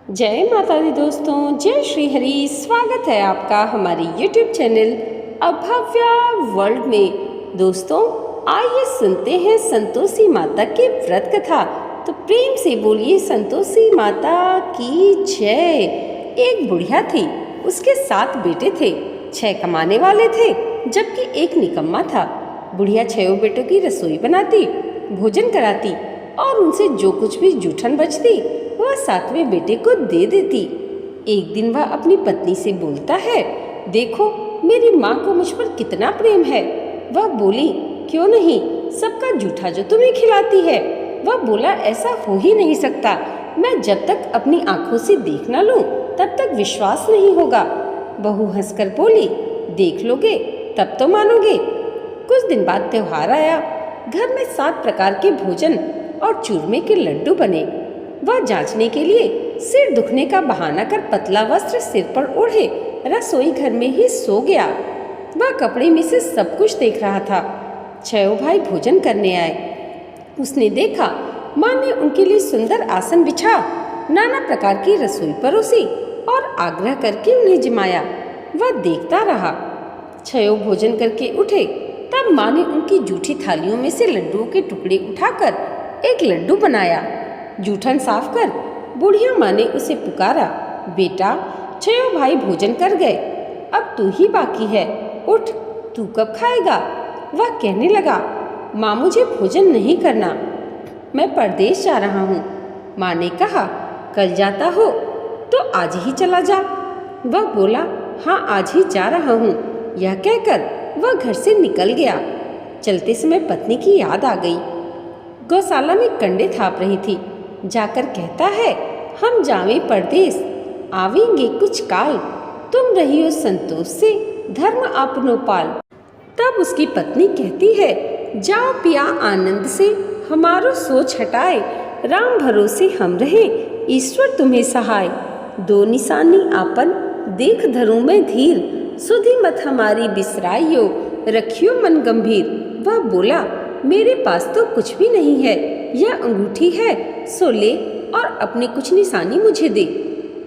जय माता दी दोस्तों, जय श्री हरि। स्वागत है आपका हमारे YouTube चैनल अभव्या वर्ल्ड में। दोस्तों, आइए सुनते हैं संतोषी माता की व्रत कथा। तो प्रेम से बोलिए संतोषी माता की जय। एक बुढ़िया थी, उसके 7 बेटे थे। 6 कमाने वाले थे जबकि एक निकम्मा था। बुढ़िया 6 बेटों की रसोई बनाती, भोजन कराती और उनसे जो कुछ भी जूठन बचती वह 7वें बेटे को दे देती। एक दिन वह अपनी पत्नी से बोलता है, देखो मेरी माँ को मुझ पर कितना प्रेम है। वह बोली, क्यों नहीं, सबका जूठा जो तुम्हें खिलाती है। वह बोला, ऐसा हो ही नहीं सकता। मैं जब तक अपनी आंखों से देख न लूं तब तक विश्वास नहीं होगा। बहू हंसकर बोली, देख लोगे तब तो मानोगे। कुछ दिन बाद त्योहार आया। घर में 7 प्रकार के भोजन और चूरमे के लड्डू बने। वह जांचने के लिए सिर दुखने का बहाना कर पतला वस्त्र सिर पर ओढ़े रसोई घर में ही सो गया। वह कपड़े में से सब कुछ देख रहा था। 6 भाई भोजन करने आए। उसने देखा माँ ने उनके लिए सुंदर आसन बिछा, नाना प्रकार की रसोई परोसी और आग्रह करके उन्हें जिमाया। वह देखता रहा। 6 भोजन करके उठे तब माँ ने उनकी जूठी थालियों में से लड्डुओं के टुकड़े उठाकर एक लड्डू बनाया। जूठन साफ कर बुढ़िया माँ ने उसे पुकारा, बेटा 6 भाई भोजन कर गए, अब तू ही बाकी है, उठ, तू कब खाएगा। वह कहने लगा, माँ मुझे भोजन नहीं करना, मैं परदेश जा रहा हूँ। माँ ने कहा, कल जाता हो तो आज ही चला जा। वह बोला, हाँ आज ही जा रहा हूँ। यह कहकर वह घर से निकल गया। चलते समय पत्नी की याद आ गई। गौशाला में कंडे थाप रही थी। जाकर कहता है, हम जावे परदेश, आवेंगे कुछ काल, तुम रहियो संतोष से, धर्म आपनो पाल। तब उसकी पत्नी कहती है, जाओ पिया आनंद से, हमारो सोच हटाए, राम भरोसे हम रहे, ईश्वर तुम्हें सहाय। 2 निशानी आपन देख धरूं मैं धीर, सुधि मत हमारी बिसराइयो, रखियो मन गंभीर। वह बोला, मेरे पास तो कुछ भी नहीं है, यह अंगूठी है सो ले और अपनी कुछ निशानी मुझे दे।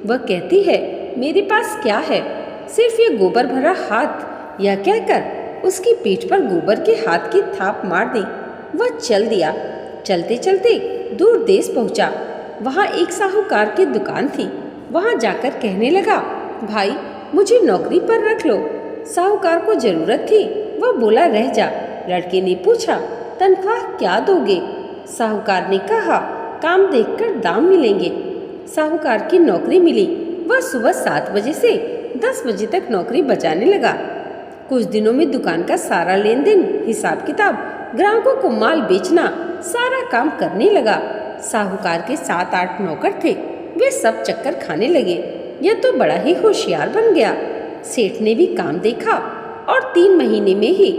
वह कहती है, मेरे पास क्या है, सिर्फ ये गोबर भरा हाथ। यह कहकर उसकी पीठ पर गोबर के हाथ की थाप मार दी। वह चल दिया। चलते चलते दूर देश पहुंचा। वहां एक साहूकार की दुकान थी। वहां जाकर कहने लगा, भाई मुझे नौकरी पर रख लो। साहूकार को जरूरत थी। वह बोला, रह जा। लड़के ने पूछा, तनख्वाह क्या दोगे। साहूकार ने कहा, काम देखकर दाम मिलेंगे। साहूकार की नौकरी मिली। वह सुबह 7 बजे से 10 बजे तक नौकरी बजाने लगा। कुछ दिनों में दुकान का सारा लेन देन, हिसाब किताब, ग्राहकों को माल बेचना, सारा काम करने लगा। साहूकार के 7-8 नौकर थे। वे सब चक्कर खाने लगे। यह तो बड़ा ही होशियार बन गया। सेठ ने भी काम देखा और 3 महीने में ही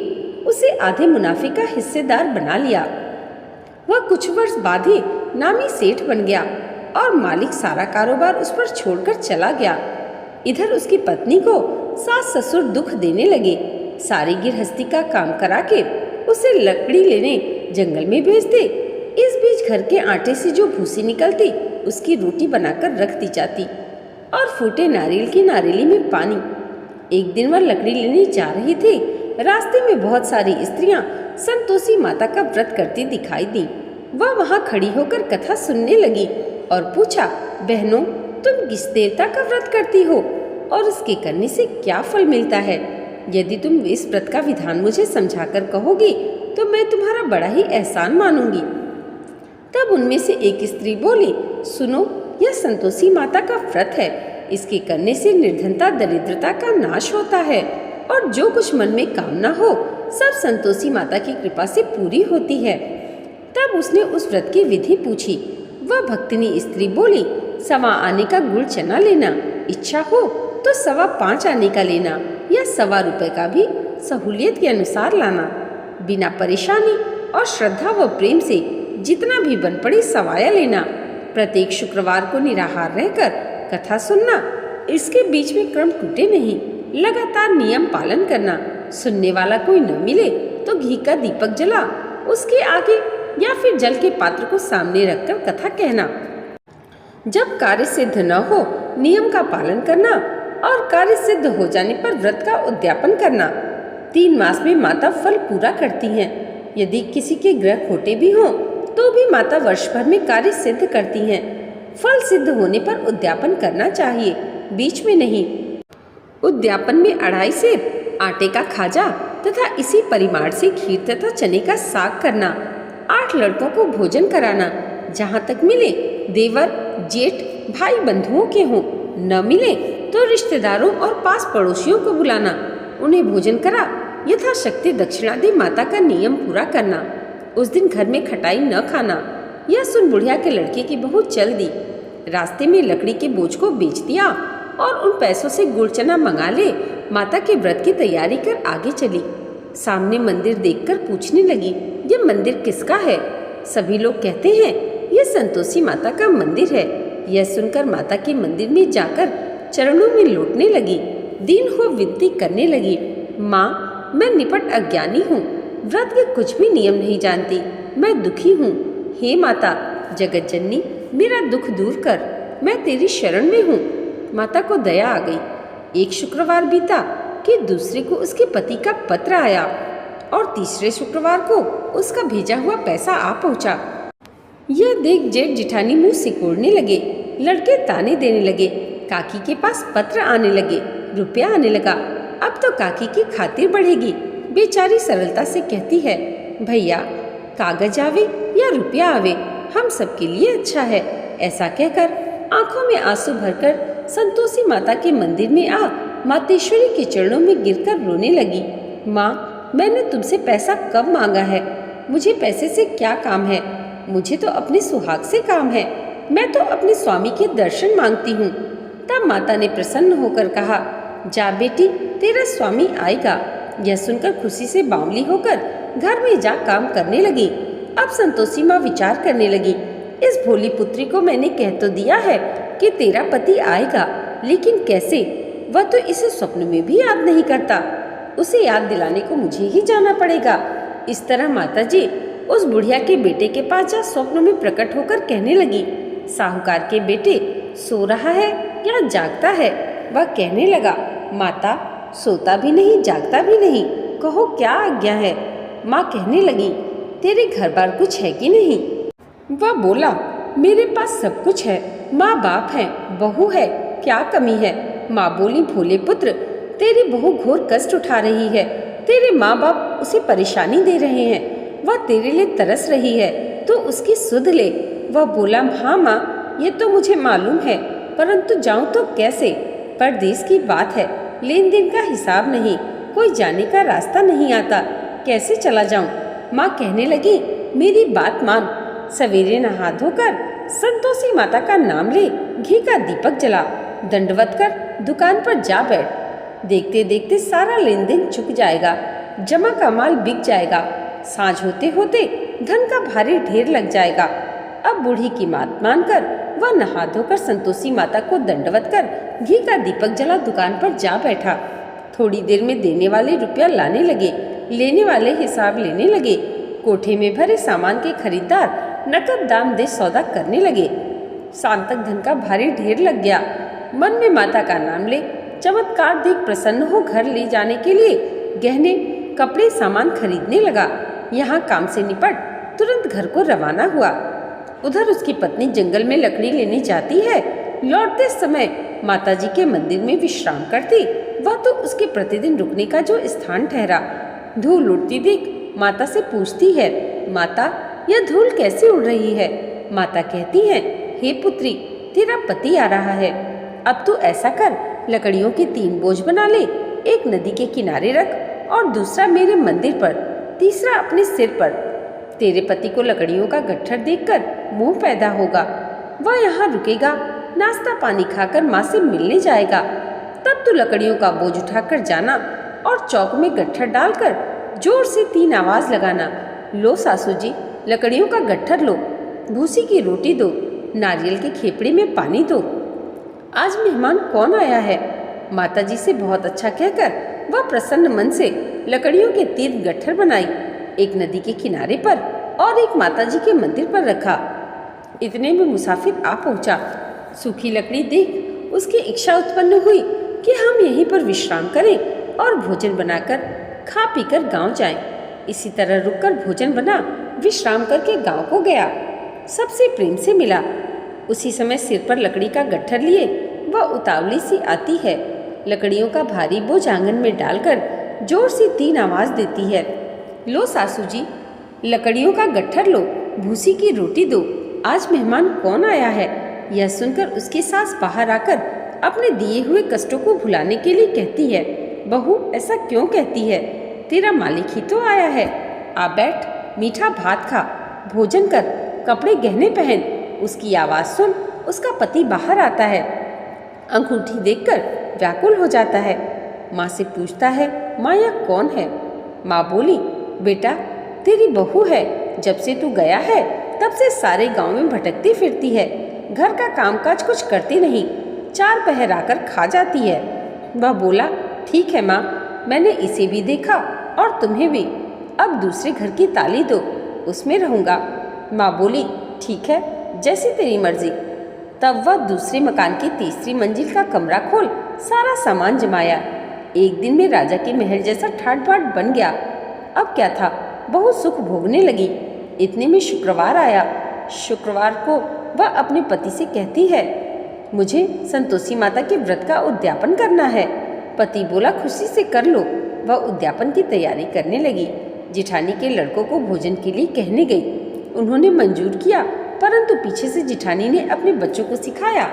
उसे आधे मुनाफे का हिस्सेदार बना लिया। वह कुछ वर्ष बाद ही नामी सेठ बन गया और मालिक सारा कारोबार उस पर छोड़कर चला गया। इधर उसकी पत्नी को सास ससुर दुख देने लगे। सारी गृहस्थी का काम करा के उसे लकड़ी लेने जंगल में भेजते। इस बीच घर के आटे से जो भूसी निकलती उसकी रोटी बनाकर रख दी जाती और फूटे नारियल की नारियली में पानी। एक दिन वह लकड़ी लेने जा रही थी। रास्ते में बहुत सारी स्त्रियां संतोषी माता का व्रत करती दिखाई दी। वह वहां खड़ी होकर कथा सुनने लगी और पूछा, बहनों तुम किस देवता का व्रत करती हो और इसके करने से क्या फल मिलता है। यदि तुम इस व्रत का विधान मुझे समझाकर कहोगी तो मैं तुम्हारा बड़ा ही एहसान मानूंगी। तब उनमें से एक स्त्री बोली, सुनो, यह संतोषी माता का व्रत है। इसके करने से निर्धनता दरिद्रता का नाश होता है और जो कुछ मन में कामना हो सब संतोषी माता की कृपा से पूरी होती है। तब उसने उस व्रत की विधि पूछी। वह भक्तिनी स्त्री बोली, 1.25 आने का गुड़ चना लेना, इच्छा हो तो 5.25 आने का लेना या 1.25 रुपए का भी सहूलियत के अनुसार लाना। बिना परेशानी और श्रद्धा व प्रेम से जितना भी बन पड़े सवाया लेना। प्रत्येक शुक्रवार को निराहार रहकर कथा सुनना। इसके बीच में क्रम टूटे नहीं। लगातार नियम पालन करना। सुनने वाला कोई न मिले तो घी का दीपक जला उसके आगे या फिर जल के पात्र को सामने रखकर कथा कहना। जब कार्य सिद्ध न हो नियम का पालन करना और कार्य सिद्ध हो जाने पर व्रत का उद्यापन करना। 3 मास में माता फल पूरा करती हैं। यदि किसी के ग्रह खोटे भी हों तो भी माता वर्ष भर में कार्य सिद्ध करती हैं। फल सिद्ध होने पर उद्यापन करना चाहिए, बीच में नहीं। उद्यापन में 2.5 सेर, आटे का खाजा तथा इसी परिमाण से खीर तथा चने का साग करना। 8 लड़कों को भोजन कराना। जहाँ तक मिले देवर, जेठ, भाई बंधुओं के हों, न मिले तो रिश्तेदारों और पास पड़ोसियों को बुलाना, उन्हें भोजन करा यथाशक्ति दक्षिणा दे माता का नियम पूरा करना। उस दिन घर में खटाई न खाना। यह सुन बुढ़िया के लड़के की बहू चल दी। रास्ते में लकड़ी के बोझ को बेच दिया और उन पैसों से गुड़ चना मंगा ले माता के व्रत की तैयारी कर आगे चली। सामने मंदिर देखकर पूछने लगी, यह मंदिर किसका है? सभी लोग कहते हैं यह संतोषी माता का मंदिर है। यह सुनकर माता के मंदिर में जाकर चरणों में लौटने लगी। दीन हो विनती करने लगी, माँ मैं निपट अज्ञानी हूँ, व्रत के कुछ भी नियम नहीं जानती, मैं दुखी हूँ। हे माता जगत जननी, मेरा दुख दूर कर, मैं तेरी शरण में हूँ। माता को दया आ गई। एक शुक्रवार बीता कि दूसरे को उसके पति का पत्र आया और तीसरे शुक्रवार को उसका भेजा हुआ पैसा आ पहुँचा। यह देख जेठ जिठानी मुंह सिकोड़ने लगे। लड़के ताने देने लगे। काकी के पास पत्र आने लगे, रुपया आने लगा। अब तो काकी की खातिर बढ़ेगी। बेचारी सरलता से कहती है, भैया कागज आवे या रुपया आवे, हम सबके लिए अच्छा है। ऐसा कहकर आंखों में आंसू भरकर संतोषी माता के मंदिर में आ मातेश्वरी के चरणों में गिरकर रोने लगी। माँ मैंने तुमसे पैसा कब मांगा है? मुझे पैसे से क्या काम है? मुझे तो अपने सुहाग से काम है। मैं तो अपने स्वामी के दर्शन मांगती हूँ। तब माता ने प्रसन्न होकर कहा, जा बेटी तेरा स्वामी आएगा। यह सुनकर खुशी से बावली होकर घर में जा काम करने लगी। अब संतोषी माँ विचार करने लगी, इस भोली पुत्री को मैंने कह तो दिया है कि तेरा पति आएगा, लेकिन कैसे? वह तो इसे स्वप्न में भी याद नहीं करता। उसे याद दिलाने को मुझे ही जाना पड़ेगा। इस तरह माताजी उस बुढ़िया के बेटे के पास जा स्वप्न में प्रकट होकर कहने लगी, साहूकार के बेटे सो रहा है या जागता है? वह कहने लगा, माता सोता भी नहीं जागता भी नहीं, कहो क्या आज्ञा है? माँ कहने लगी, तेरे घर बार कुछ है कि नहीं? वह बोला, मेरे पास सब कुछ है, माँ बाप है, बहू है, क्या कमी है? माँ बोली, भोले पुत्र तेरी बहू घोर कष्ट उठा रही है। तेरे माँ बाप उसे परेशानी दे रहे हैं। वह तेरे लिए तरस रही है तो उसकी सुध ले। वह बोला, हाँ माँ ये तो मुझे मालूम है, परंतु जाऊँ तो कैसे? परदेश की बात है, लेन देन का हिसाब नहीं, कोई जाने का रास्ता नहीं आता, कैसे चला जाऊँ? माँ कहने लगी, मेरी बात मान, सवेरे नहा धोकर संतोषी माता का नाम ले, घी का दीपक जला, दंडवत कर दुकान पर जा बैठ। देखते देखते सारा लेन देन चुक जाएगा, जमा का माल बिक जाएगा। सांझ होते होते धन का भारी ढेर लग जाएगा। अब बूढ़ी की बात मानकर वह नहा धोकर संतोषी माता को दंडवत कर घी का दीपक जला दुकान पर जा बैठा। थोड़ी देर में देने वाले रुपया लाने लगे, लेने वाले हिसाब लेने लगे। कोठे में भरे सामान के खरीदार नकद दाम दे सौदा करने लगे। शाम तक धन का भारी ढेर लग गया। मन में माता का नाम ले चमत्कार देख प्रसन्न हो घर ले जाने के लिए गहने कपड़े सामान खरीदने लगा। यहाँ काम से निपट तुरंत घर को रवाना हुआ। उधर उसकी पत्नी जंगल में लकड़ी लेने जाती है। लौटते समय माताजी के मंदिर में विश्राम करती। वह तो उसके प्रतिदिन रुकने का जो स्थान ठहरा। धूल उड़ती देख माता से पूछती है, माता यह धूल कैसे उड़ रही है? माता कहती है, हे पुत्री तेरा पति आ रहा है। अब तू ऐसा कर, लकड़ियों के 3 बोझ बना ले, एक नदी के किनारे रख और दूसरा मेरे मंदिर पर, तीसरा अपने सिर पर। तेरे पति को लकड़ियों का गट्ठर देखकर मोह पैदा होगा। वह यहाँ रुकेगा, नाश्ता पानी खाकर माँ से मिलने जाएगा। तब तू लकड़ियों का बोझ उठाकर जाना और चौक में गट्ठर डालकर जोर से 3 आवाज लगाना, लो सासू जी लकड़ियों का गट्ठर लो, भूसी की रोटी दो, नारियल के खेपड़े में पानी दो। आज मेहमान कौन आया है? माताजी से बहुत अच्छा कहकर वह प्रसन्न मन से लकड़ियों के 3 गट्ठर बनाई। एक नदी के किनारे पर और एक माताजी के मंदिर पर रखा। इतने में मुसाफिर आ पहुंचा। सूखी लकड़ी देख उसकी इच्छा उत्पन्न हुई कि हम यहीं पर विश्राम करें और भोजन बनाकर खा पीकर गांव जाएं। इसी तरह रुककर भोजन बना, विश्राम करके गांव को गया। सबसे प्रेम से मिला। उसी समय सिर पर लकड़ी का गट्ठर लिए वह उतावली सी आती है। लकड़ियों का भारी बोझ आंगन में डालकर जोर से 3 आवाज देती है। लो सासू जी, लकड़ियों का गट्ठर लो, भूसी की रोटी दो, आज मेहमान कौन आया है। यह सुनकर उसकी सास बाहर आकर अपने दिए हुए कष्टों को भुलाने के लिए कहती है, बहू ऐसा क्यों कहती है, तेरा मालिक ही तो आया है। आ बैठ, मीठा भात खा, भोजन कर, कपड़े गहने पहन। उसकी आवाज़ सुन उसका पति बाहर आता है। अंगूठी देखकर व्याकुल हो जाता है। माँ से पूछता है, माँ यह कौन है। माँ बोली, बेटा तेरी बहू है, जब से तू गया है तब से सारे गांव में भटकती फिरती है, घर का कामकाज कुछ करती नहीं, 4 पहर आकर खा जाती है। वह बोला, ठीक है माँ, मैंने इसे भी देखा और तुम्हें भी, अब दूसरे घर की ताली दो, उसमें रहूँगा। माँ बोली, ठीक है, जैसी तेरी मर्जी। तब वह दूसरे मकान की तीसरी मंजिल का कमरा खोल सारा सामान जमाया। एक दिन में राजा के महल जैसा ठाट बाट बन गया। अब क्या था, बहुत सुख भोगने लगी। इतने में शुक्रवार आया। शुक्रवार को वह अपने पति से कहती है, मुझे संतोषी माता के व्रत का उद्यापन करना है। पति बोला, खुशी से कर लो। वह उद्यापन की तैयारी करने लगी। जिठानी के लड़कों को भोजन के लिए कहने गई। उन्होंने मंजूर किया, परंतु पीछे से जिठानी ने अपने बच्चों को सिखाया,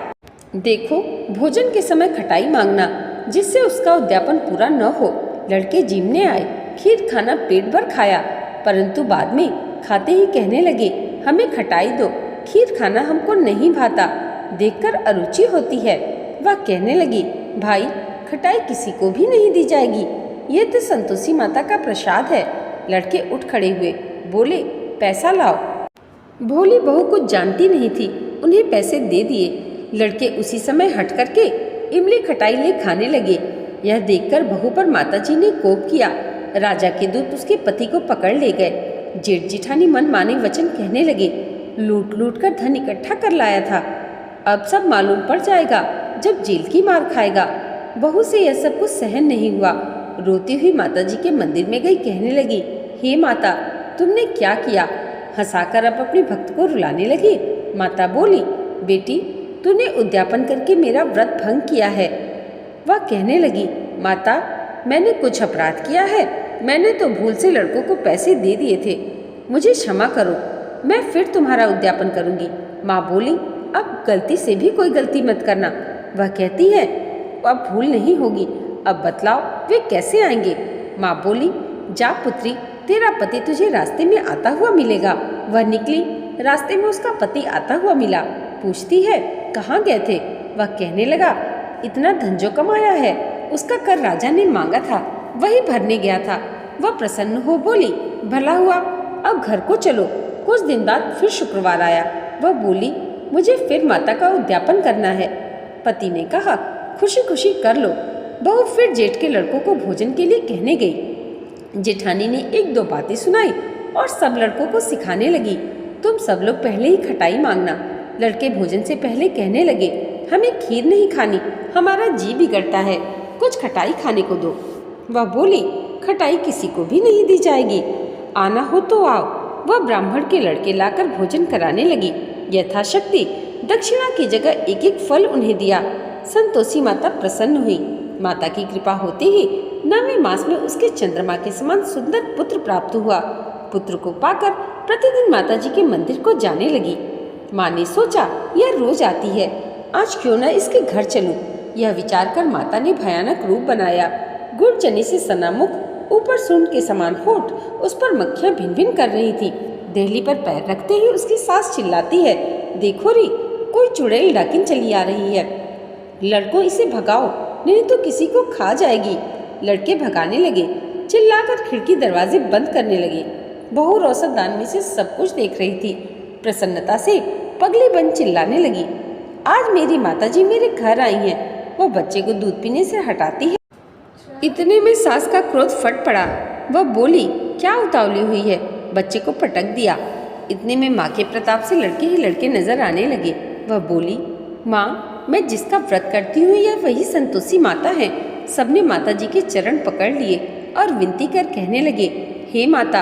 देखो भोजन के समय खटाई मांगना, जिससे उसका उद्यापन पूरा न हो। लड़के जीमने आए, खीर खाना पेट भर खाया, परंतु बाद में खाते ही कहने लगे, हमें खटाई दो, खीर खाना हमको नहीं भाता, देखकर अरुचि होती है। वह कहने लगी, भाई खटाई किसी को भी नहीं दी जाएगी, ये तो संतोषी माता का प्रसाद है। लड़के उठ खड़े हुए, बोले, पैसा लाओ। भोली बहू कुछ जानती नहीं थी, उन्हें पैसे दे दिए। लड़के उसी समय हट करके इमली खटाई ले खाने लगे। यह देखकर बहू पर माताजी ने कोप किया। राजा के दूत उसके पति को पकड़ ले गए। जेठ जिठानी मन माने वचन कहने लगे, लूट लूट कर धन इकट्ठा कर लाया था, अब सब मालूम पड़ जाएगा जब जेल की मार खाएगा। बहू से यह सब कुछ सहन नहीं हुआ। रोती हुई माताजी के मंदिर में गई, कहने लगी, हे माता, तुमने क्या किया। हंसाकर अब अपने भक्त को रुलाने लगी। माता बोली, बेटी तूने उद्यापन करके मेरा व्रत भंग किया है। वह कहने लगी, माता मैंने कुछ अपराध किया है, मैंने तो भूल से लड़कों को पैसे दे दिए थे, मुझे क्षमा करो, मैं फिर तुम्हारा उद्यापन करूंगी। माँ बोली, अब गलती से भी कोई गलती मत करना। वह कहती है, अब भूल नहीं होगी, अब बतलाओ वे कैसे आएंगे। माँ बोली, जा पुत्री, तेरा पति तुझे रास्ते में आता हुआ मिलेगा। वह निकली, रास्ते में उसका पति आता हुआ मिला। पूछती है, कहाँ गए थे। वह कहने लगा, इतना धन जो कमाया है उसका कर राजा ने मांगा था, वही भरने गया था। वह प्रसन्न हो बोली, भला हुआ, अब घर को चलो। कुछ दिन बाद फिर शुक्रवार आया। वह बोली, मुझे फिर माता का उद्यापन करना है। पति ने कहा, खुशी खुशी कर लो। बहू फिर जेठ के लड़कों को भोजन के लिए कहने गई। जेठानी ने 1-2 बातें सुनाई और सब लड़कों को सिखाने लगी, तुम सब लोग पहले ही खटाई मांगना। लड़के भोजन से पहले कहने लगे, हमें खीर नहीं खानी, हमारा जी बिगड़ता है, कुछ खटाई खाने को दो। वह बोली, खटाई किसी को भी नहीं दी जाएगी, आना हो तो आओ। वह ब्राह्मण के लड़के लाकर भोजन कराने लगी। यथाशक्ति दक्षिणा की जगह 1-1 फल उन्हें दिया। संतोषी माता प्रसन्न हुई। माता की कृपा होते ही 9वें मास में उसके चंद्रमा के समान सुंदर पुत्र प्राप्त हुआ। पुत्र को पाकर प्रतिदिन माताजी के मंदिर को जाने लगी। माँ ने सोचा, यह रोज आती है, आज क्यों न इसके घर चलूं। यह विचार कर माता ने भयानक रूप बनाया। गुड़ चने से सना मुख, ऊपर सूंड के समान होठ, उस पर मक्खियां भिन भिन कर रही थी। देहली पर पैर रखते ही उसकी सास चिल्लाती है, देखो री, कोई चुड़ैल डाकिन चली आ रही है, लड़कों इसे भगाओ, नहीं तो किसी को खा जाएगी। लड़के भगाने लगे, चिल्लाकर खिड़की दरवाजे बंद करने लगे। बहू रोशनदान में से सब कुछ देख रही थी। प्रसन्नता से पगली बन चिल्लाने लगी, आज मेरी माताजी मेरे घर आई हैं। वो बच्चे को दूध पीने से हटाती है। इतने में सास का क्रोध फट पड़ा। वह बोली, क्या उतावली हुई है। बच्चे को पटक दिया। इतने में माँ के प्रताप से लड़के ही लड़के नजर आने लगे। वह बोली, माँ, मैं जिसका व्रत करती हूँ यह वही संतोषी माता है। सबने माता जी के चरण पकड़ लिए और विनती कर कहने लगे, हे माता,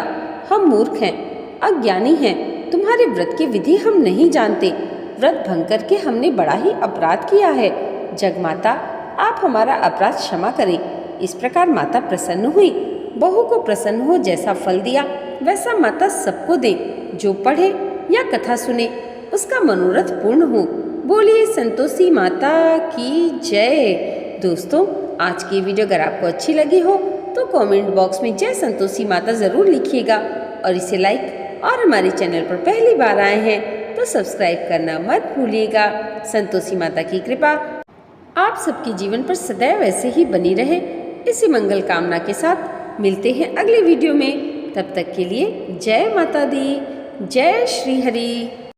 हम मूर्ख हैं, अज्ञानी हैं, तुम्हारे व्रत की विधि हम नहीं जानते। व्रत भंग करके हमने बड़ा ही अपराध किया है। जगमाता, आप हमारा अपराध क्षमा करें। इस प्रकार माता प्रसन्न हुई। बहू को प्रसन्न हो जैसा फल दिया वैसा माता सबको दे। जो पढ़े या कथा सुने उसका मनोरथ पूर्ण हो। बोलिए संतोषी माता की जय। दोस्तों, आज की वीडियो अगर आपको अच्छी लगी हो तो कमेंट बॉक्स में जय संतोषी माता ज़रूर लिखिएगा और इसे लाइक और हमारे चैनल पर पहली बार आए हैं तो सब्सक्राइब करना मत भूलिएगा। संतोषी माता की कृपा आप सबके जीवन पर सदैव ऐसे ही बनी रहे, इसी मंगल कामना के साथ मिलते हैं अगले वीडियो में। तब तक के लिए जय माता दी, जय श्री हरि।